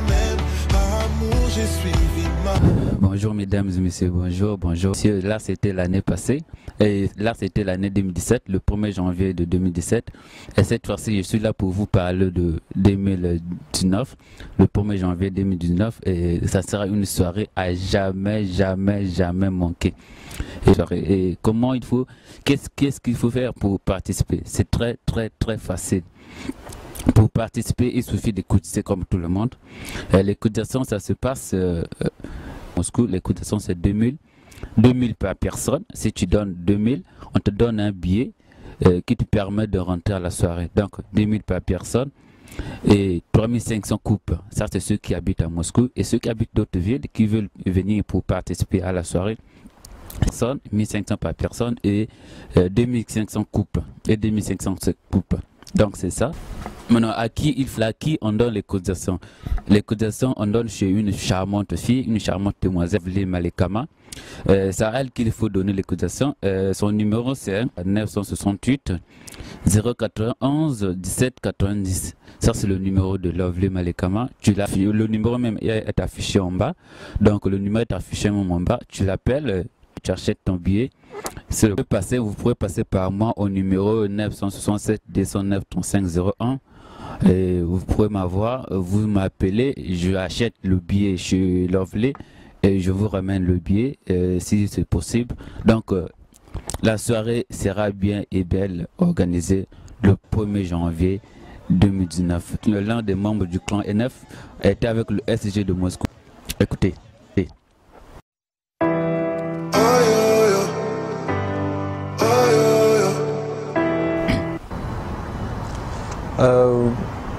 même, par amour j'ai suivi ma... Bonjour mesdames et messieurs, bonjour. Monsieur, là c'était l'année passée, et là c'était l'année 2017, le 1er janvier de 2017. Et cette fois-ci, je suis là pour vous parler de 2019, le 1er janvier 2019. Et ça sera une soirée à jamais manquer. Et comment il faut, qu'est-ce qu'il faut faire pour participer? C'est très facile. Pour participer, il suffit de cotiser comme tout le monde. Les cotisations, ça se passe Moscou. Les cotisations, c'est 2000 par personne. Si tu donnes 2000, on te donne un billet qui te permet de rentrer à la soirée. Donc 2000 par personne et 3500 coupes. Ça, c'est ceux qui habitent à Moscou. Et ceux qui habitent d'autres villes qui veulent venir pour participer à la soirée, 1500 par personne et 2500 coupes et 2500 coupes. Donc c'est ça. Maintenant, à qui on donne les cotisations? Les cotisations, on donne chez une charmante fille, une charmante demoiselle, Malekama. C'est à elle qu'il faut donner les cotisations. Son numéro, c'est 968 091 17 90. Ça, c'est le numéro de Lovely Malekama. Le numéro même est affiché en bas. Donc, le numéro est affiché même en bas. Tu l'appelles, tu achètes ton billet. Vous pouvez passer par moi au numéro 967 209 3501. Et vous pouvez m'avoir, vous m'appelez, je achète le billet chez Lovely et je vous ramène le billet si c'est possible. Donc la soirée sera bien et belle organisée le 1er janvier 2019. L'un des membres du clan N9 était avec le SG de Moscou. Écoutez.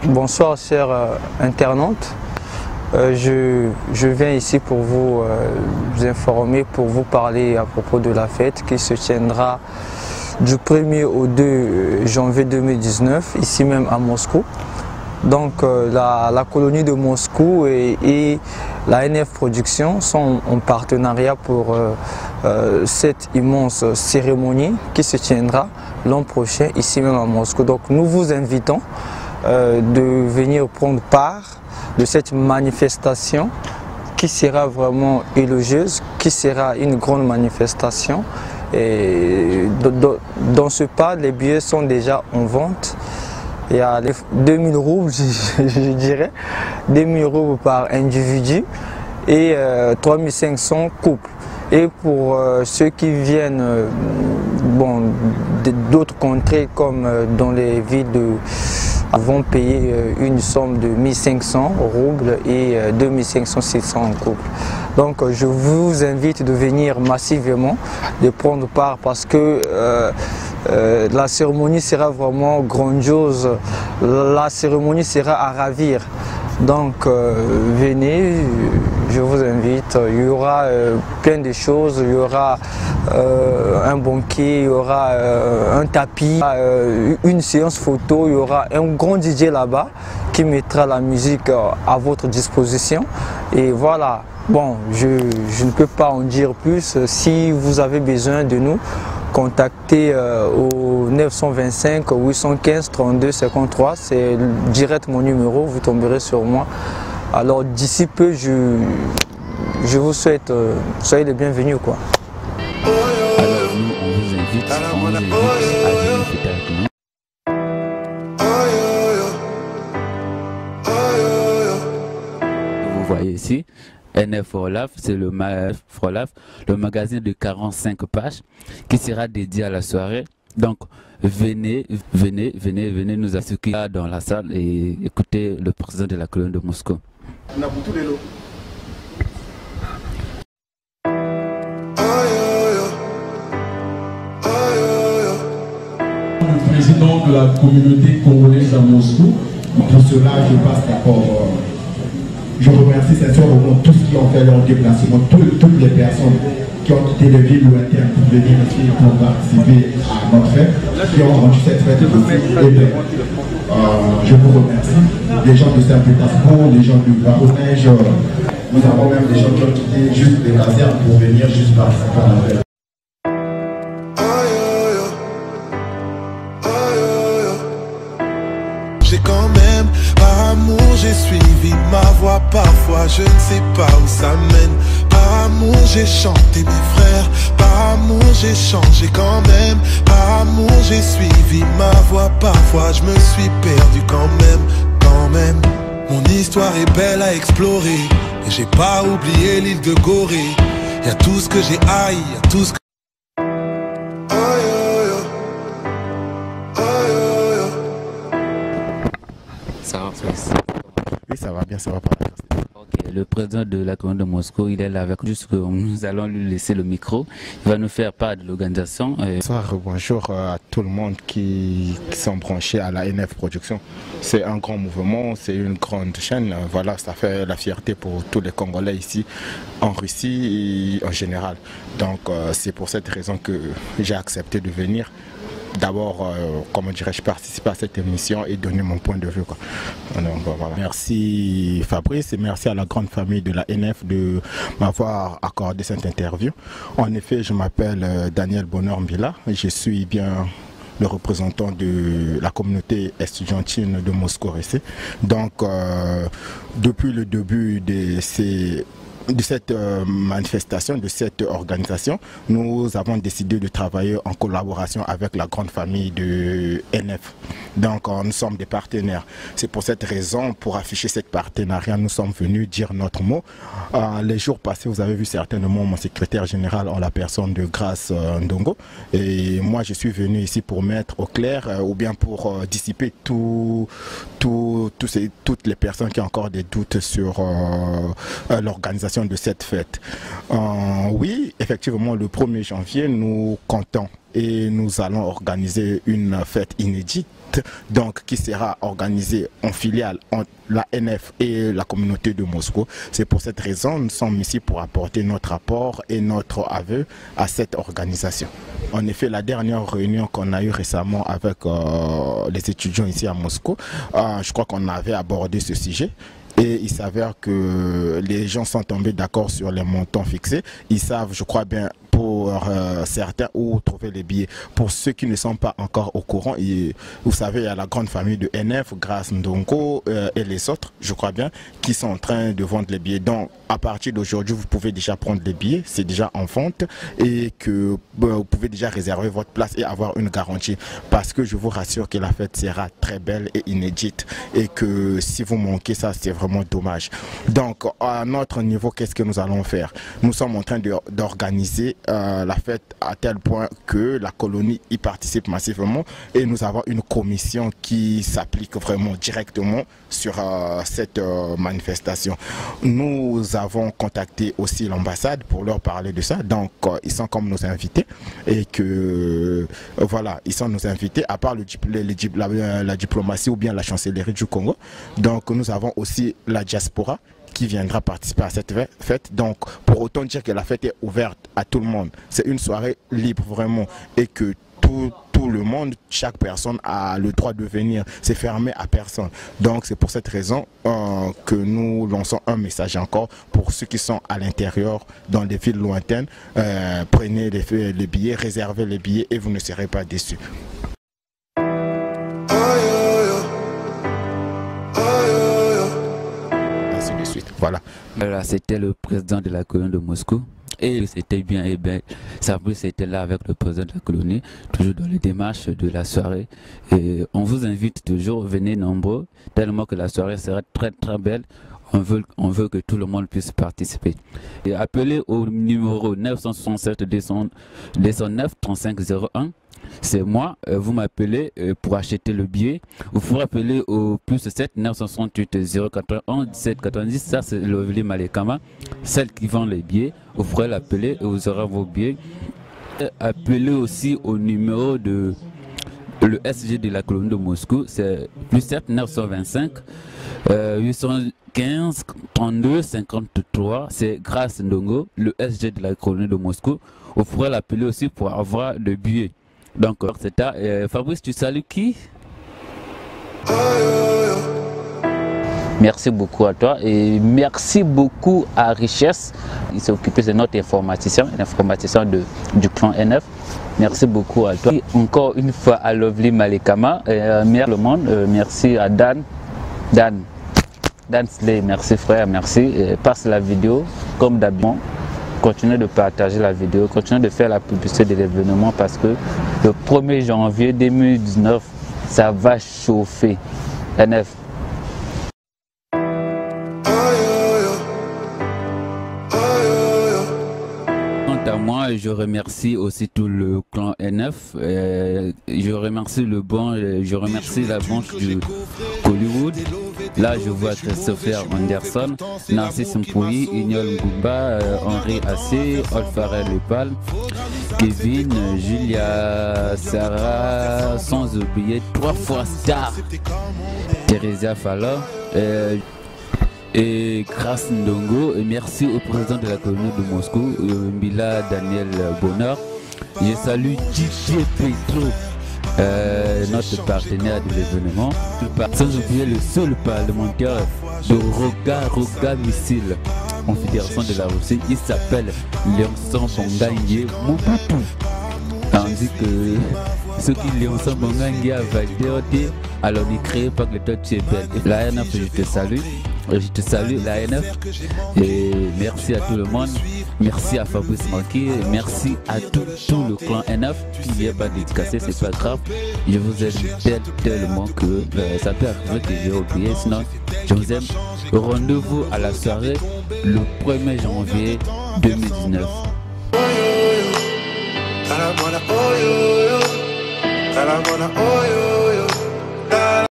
Bonsoir chers internautes, je viens ici pour vous informer, pour vous parler à propos de la fête qui se tiendra du 1er au 2 janvier 2019 ici même à Moscou. Donc la colonie de Moscou et la NF Production sont en partenariat pour cette immense cérémonie qui se tiendra l'an prochain ici même à Moscou. Donc nous vous invitons de venir prendre part de cette manifestation qui sera vraiment élogieuse, qui sera une grande manifestation. Et dans ce pas, les billets sont déjà en vente. Il y a 2000 roubles, je dirais, 2000 roubles par individu et 3500 couples. Et pour ceux qui viennent d'autres contrées comme dans les villes vont payer une somme de 1500 roubles et 2500 en couple. Donc je vous invite de venir massivement, de prendre part parce que la cérémonie sera vraiment grandiose, la cérémonie sera à ravir. Donc venez, je vous invite, il y aura plein de choses, il y aura un banquet, il y aura un tapis, une séance photo, il y aura un grand DJ là-bas qui mettra la musique à votre disposition. Et voilà, bon, je ne peux pas en dire plus. Si vous avez besoin de nous, contactez au 925 815 32 53, c'est direct mon numéro, vous tomberez sur moi. Alors d'ici peu, je vous souhaite, soyez les bienvenus quoi. Alors nous, on vous invite à venir fêter avec nous. Vous voyez ici, NF for Life, c'est le magazine de 45 pages qui sera dédié à la soirée. Donc venez nous accueillir dans la salle et écouter le président de la colonie de Moscou. Le président de la communauté congolaise à Moscou. Pour cela, je passe d'abord. Je remercie sincèrement tous qui ont fait leur déplacement, toutes les personnes qui ont quitté les villes lointaines pour venir ici pour participer à notre fête, qui ont rendu cette fête possible. Je vous remercie. Les gens de Saint-Pétersbourg, les gens du Varonège, nous avons même des gens qui ont quitté juste des casernes pour venir juste participer à la fête. J'ai quand même, par amour, j'ai j'ai suivi ma voie, parfois je ne sais pas où ça mène. Par amour j'ai chanté mes frères, par amour j'ai changé quand même. Par amour j'ai suivi ma voie, parfois je me suis perdu quand même. Mon histoire est belle à explorer, et j'ai pas oublié l'île de Gorée. Y'a tout ce que j'ai haï, y'a tout ce que... Ça va, oui, ça va bien, ça va pas. Ok, le président de la commune de Moscou, il est là avec nous. Juste que nous allons lui laisser le micro. Il va nous faire part de l'organisation. Bonsoir, bonjour à tout le monde qui sont branchés à la NF Production. C'est un grand mouvement, c'est une grande chaîne. Voilà, ça fait la fierté pour tous les Congolais ici, en Russie et en général. Donc c'est pour cette raison que j'ai accepté de venir. D'abord, comment dirais-je, participer à cette émission et donner mon point de vue, quoi. Donc, voilà. Merci Fabrice et merci à la grande famille de la NF de m'avoir accordé cette interview. En effet, je m'appelle Daniel Bonheur-Mbila, je suis bien le représentant de la communauté estudiantine de Moscou-RC. Donc, depuis le début de cette manifestation, de cette organisation, nous avons décidé de travailler en collaboration avec la grande famille de NF. Donc nous sommes des partenaires. C'est pour cette raison, pour afficher ce partenariat, nous sommes venus dire notre mot. Les jours passés, vous avez vu certainement mon secrétaire général en la personne de Grace Ndongo. Et moi, je suis venu ici pour mettre au clair ou bien pour dissiper toutes les personnes qui ont encore des doutes sur l'organisation de cette fête. Oui, effectivement, le 1er janvier, nous comptons et nous allons organiser une fête inédite, donc qui sera organisée en filiale entre la NF et la communauté de Moscou. C'est pour cette raison nous sommes ici pour apporter notre apport et notre aveu à cette organisation. En effet, la dernière réunion qu'on a eue récemment avec les étudiants ici à Moscou, je crois qu'on avait abordé ce sujet. Et il s'avère que les gens sont tombés d'accord sur les montants fixés. Ils savent, je crois bien, pour certains, où trouver les billets. Pour ceux qui ne sont pas encore au courant, vous savez, il y a la grande famille de NF, Grace Ndongo et les autres, je crois bien, qui sont en train de vendre les billets. Donc, à partir d'aujourd'hui, vous pouvez déjà prendre les billets, c'est déjà en vente et que vous pouvez déjà réserver votre place et avoir une garantie. Parce que je vous rassure que la fête sera très belle et inédite et que si vous manquez ça, c'est vraiment dommage. Donc, à notre niveau, qu'est-ce que nous allons faire? Nous sommes en train d'organiser la fête à tel point que la colonie y participe massivement et nous avons une commission qui s'applique vraiment directement sur cette manifestation. Nous avons contacté aussi l'ambassade pour leur parler de ça, donc ils sont comme nos invités et que voilà, ils sont nos invités à part la diplomatie ou bien la chancellerie du Congo. Donc nous avons aussi la diaspora qui viendra participer à cette fête. Donc pour autant dire que la fête est ouverte à tout le monde, c'est une soirée libre vraiment et que tout le monde, chaque personne a le droit de venir, c'est fermé à personne. Donc c'est pour cette raison que nous lançons un message encore pour ceux qui sont à l'intérieur dans des villes lointaines. Prenez les billets, réservez les billets et vous ne serez pas déçus. Ainsi de suite. Voilà. Voilà, c'était le président de la colonie de Moscou. Et c'était bien, et bien, Fabrice était là avec le président de la colonie, toujours dans les démarches de la soirée. Et on vous invite toujours, venez nombreux, tellement que la soirée sera très très belle. On veut que tout le monde puisse participer. Et appelez au numéro 967 209 3501. C'est moi, vous m'appelez pour acheter le billet. Vous pouvez appeler au plus 7 968 081 17 90. Ça, c'est l'Ovili Malekama, celle qui vend les billets. Vous pourrez l'appeler et vous aurez vos billets. Appelez aussi au numéro de le SG de la colonie de Moscou. C'est plus 7 925 815 32 53. C'est Grace Ndongo, le SG de la colonie de Moscou. Vous pourrez l'appeler aussi pour avoir le billet. Donc, c'était Fabrice, tu salues qui? Merci beaucoup à toi et merci beaucoup à Richesse. Il s'est occupé de notre informaticien, l'informaticien du clan NF. Merci beaucoup à toi. Et encore une fois à Lovely Malekama. Merci le monde. Merci à Dan. Dansley, merci frère, merci. Et passe la vidéo comme d'habitude. Continuez de partager la vidéo, continuez de faire la publicité de l'événement parce que le 1er janvier 2019, ça va chauffer. NF. Quant à moi, je remercie aussi tout le clan NF. Je remercie je remercie la banque du Hollywood. Là, je vois Christopher Anderson, Narcisse Mpouyi, Ignol Ngumba, Henri Assé, Olfarel Lepal, Kevin, Julia, Sarah, sans oublier 3 fois star, Theresia Fala et Grace Ndongo. Et merci au président de la communauté de Moscou, Mila Daniel Bonheur. Je salue Didier Petro, notre partenaire de l'événement, sans oublier le seul parlementaire de Roga Missile en fédération de la Russie. Il s'appelle Léonson Bongangue Mobutu. On dit que ceux qui Léonson Bongangue a validé, alors il crée pas que toi tu es belle. La NF, je te salue la NF et merci à tout le monde. Merci à Fabrice Manki, merci à tout le clan NF qui n'est pas dédicacé, c'est pas grave. Je vous aime tellement que ça peut arriver que j'ai oublié, sinon je vous aime. Rendez-vous à la soirée le 1er janvier 2019.